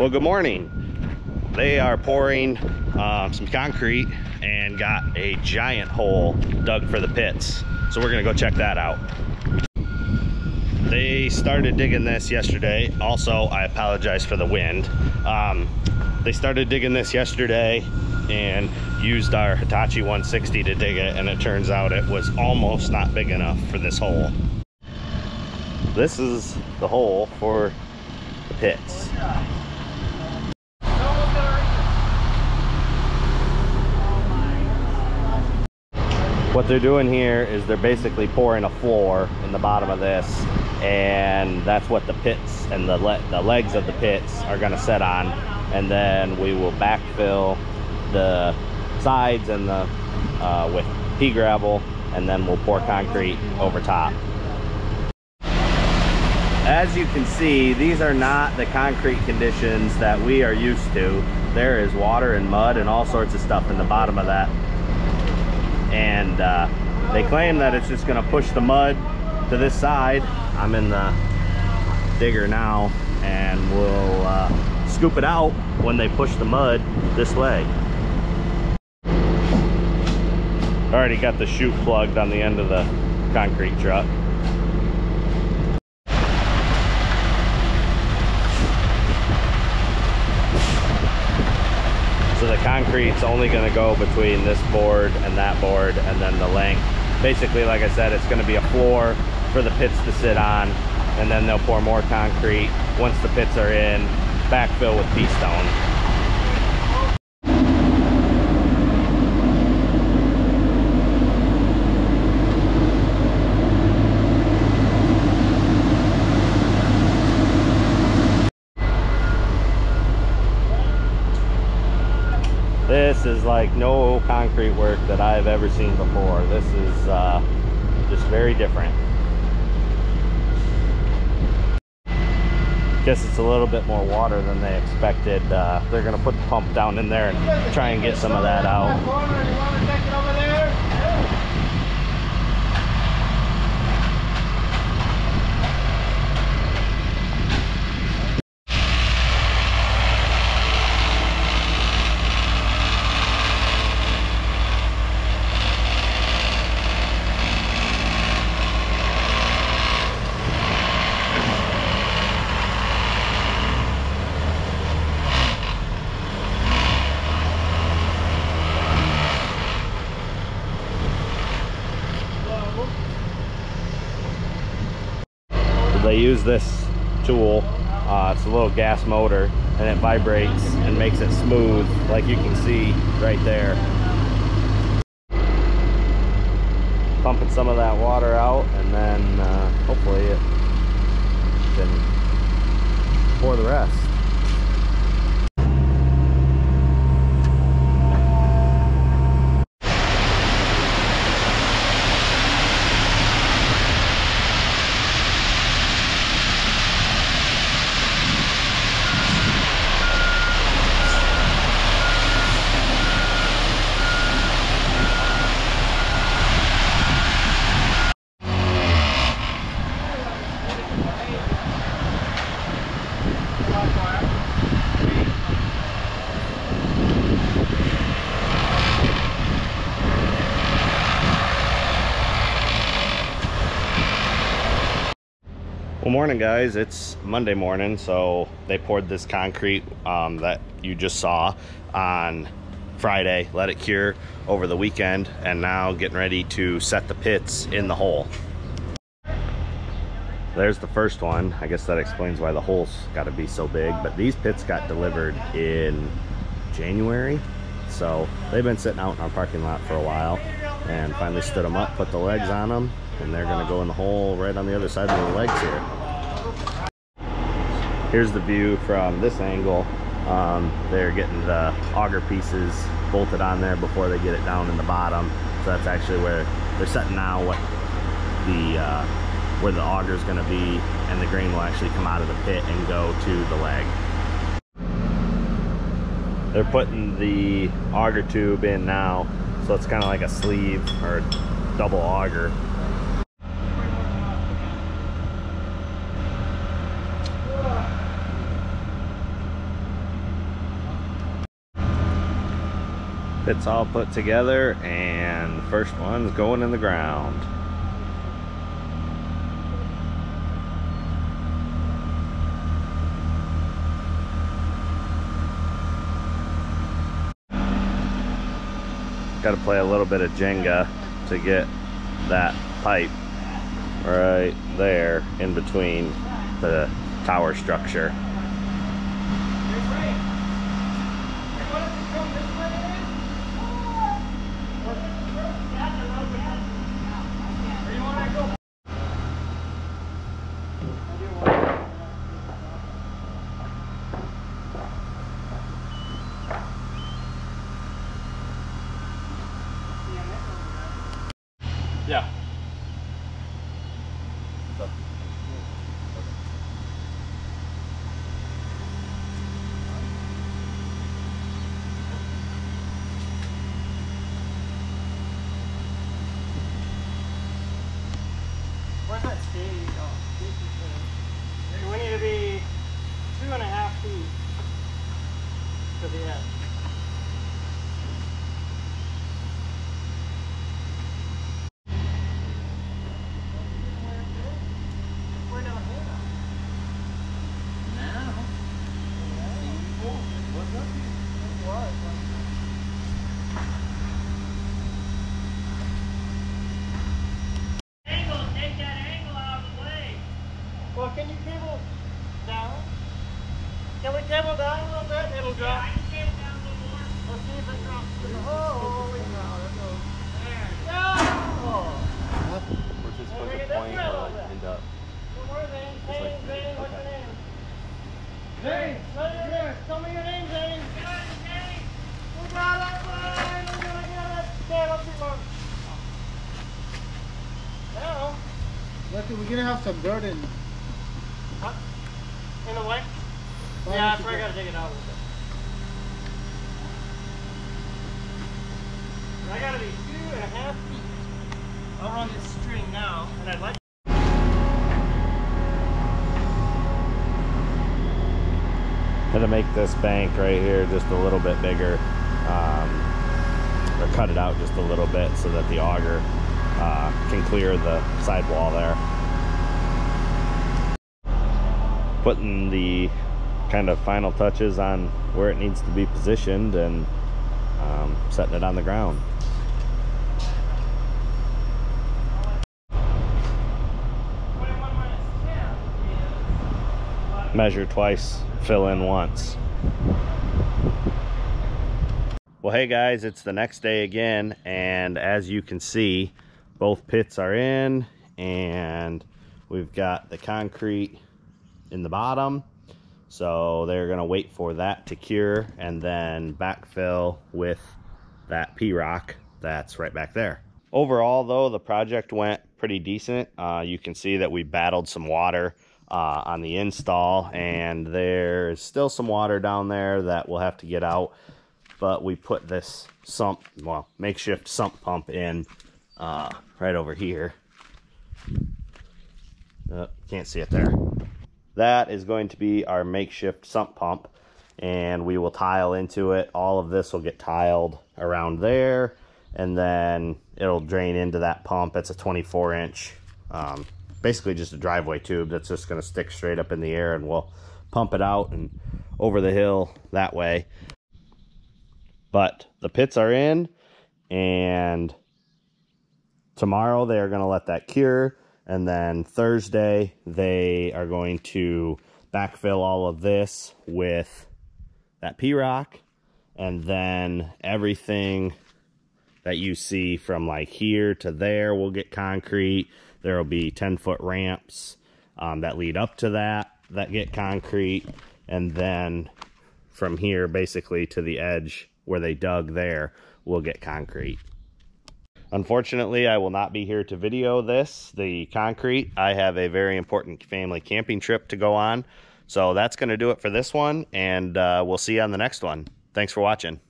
Well, good morning. They are pouring some concrete and got a giant hole dug for the pits. So we're gonna go check that out. They started digging this yesterday. Also, I apologize for the wind. They started digging this yesterday and used our Hitachi 160 to dig it, and it turns out it was almost not big enough for this hole. This is the hole for the pits. What they're doing here is they're basically pouring a floor in the bottom of this, and that's what the pits and the legs of the pits are going to set on, and then we will backfill the sides and the with pea gravel, and then we'll pour concrete over top. As you can see, these are not the concrete conditions that we are used to. There is water and mud and all sorts of stuff in the bottom of that. And they claim that it's just going to push the mud to this side. I'm in the digger now, and we'll scoop it out when they push the mud this way. Already got the chute plugged on the end of the concrete truck. So the concrete's only going to go between this board and that board, and then the length. Basically, like I said, it's going to be a floor for the pits to sit on, and then they'll pour more concrete once the pits are in, backfill with pea stone. This is like no concrete work that I've ever seen before. This is just very different. Guess it's a little bit more water than they expected. They're gonna put the pump down in there and try and get some of that out. They use this tool. It's a little gas motor, and it vibrates and makes it smooth, like you can see right there. Pumping some of that water out, and then hopefully it can pour the rest. Well, morning guys, it's Monday morning. So they poured this concrete that you just saw on Friday, let it cure over the weekend, and now getting ready to set the pits in the hole. There's the first one. I guess that explains why the hole's got to be so big, but these pits got delivered in January, so they've been sitting out in our parking lot for a while, and finally stood them up, put the legs on them, and they're going to go in the hole right on the other side of the legs here. Here's the view from this angle. They're getting the auger pieces bolted on there before they get it down in the bottom. So that's actually where they're setting now, what the where the auger is going to be, and the grain will actually come out of the pit and go to the leg. They're putting the auger tube in now, so it's kind of like a sleeve or a double auger. It's all put together and the first one's going in the ground. Got to play a little bit of Jenga to get that pipe right there in between the tower structure. Yeah. Where's that stage? Oh, we need to be 2.5 feet to the edge. We're down here now. What's up? It was. Take that angle out of the way. Well, can you cable down? Can we cable down a little bit? It'll drop. Yeah, I can cable down a little more. Let's see if it drops. Holy cow, that goes. There. No! We're just Well, put bring the it this point way a where little it bit. end up. So where's Zane? Zane, Zane, what's your name? Zane. Zane, tell me your name, Zane. Good, Zane. We got it, Zane. We're gonna get it. Stand up too long. Now. Look, we're gonna have some dirt in. Huh? In the way? Why Yeah, I don't you probably go- gotta take it out a little bit. I gotta be 2.5 feet. I'll run this string now, and I'd like. Gonna make this bank right here just a little bit bigger, or cut it out just a little bit so that the auger can clear the sidewall there. Putting the kind of final touches on where it needs to be positioned and setting it on the ground. Measure twice, fill in once. Well, hey guys, it's the next day again, and as you can see, both pits are in, and we've got the concrete in the bottom, so they're gonna wait for that to cure and then backfill with that P-rock that's right back there. Overall though, the project went pretty decent. You can see that we battled some water on the install, and there's still some water down there that we'll have to get out, but we put this sump, well, makeshift sump pump in right over here. Can't see it there. That is going to be our makeshift sump pump, and we will tile into it. All of this will get tiled around there, and then it'll drain into that pump. It's a 24-inch basically just a driveway tube that's just going to stick straight up in the air, and we'll pump it out and over the hill that way. But the pits are in, and tomorrow they are going to let that cure, and then Thursday they are going to backfill all of this with that P-rock, and then everything that you see from like here to there will get concrete. There will be 10-foot ramps that lead up to that get concrete, and then from here basically to the edge where they dug there will get concrete. Unfortunately, I will not be here to video this, the concrete. I have a very important family camping trip to go on, so that's going to do it for this one, and we'll see you on the next one. Thanks for watching.